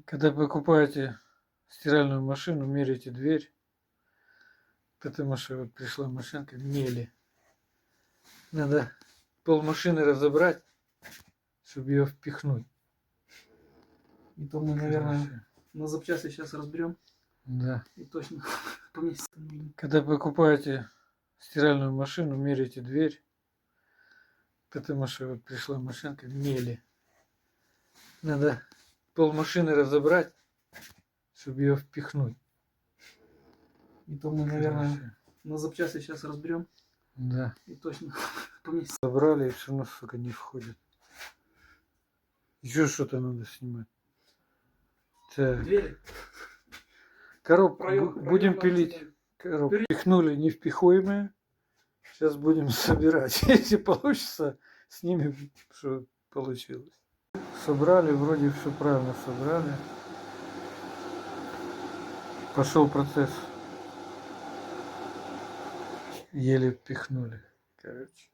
Когда покупаете стиральную машину, меряйте дверь, потому что вот пришла машинка мели. Надо полмашины разобрать, чтобы ее впихнуть. И то мы, наверное, на запчасти сейчас разберем. Да. И точно поместится. Когда покупаете стиральную машину, меряйте дверь, потому что вот пришла машинка мели. Надо полмашины разобрать, чтобы ее впихнуть. И то мы, наверное, на запчасти сейчас разберем. Да. И точно поместится. Забрали и все равно, сука, не входит. Еще что-то надо снимать. Так. Двери. Коробку Проем будем пилить. Коробку впихнули невпихуемые. Сейчас будем собирать. Если получится, снимем, что получилось. Собрали, вроде все правильно собрали. Пошел процесс. Еле впихнули. Короче.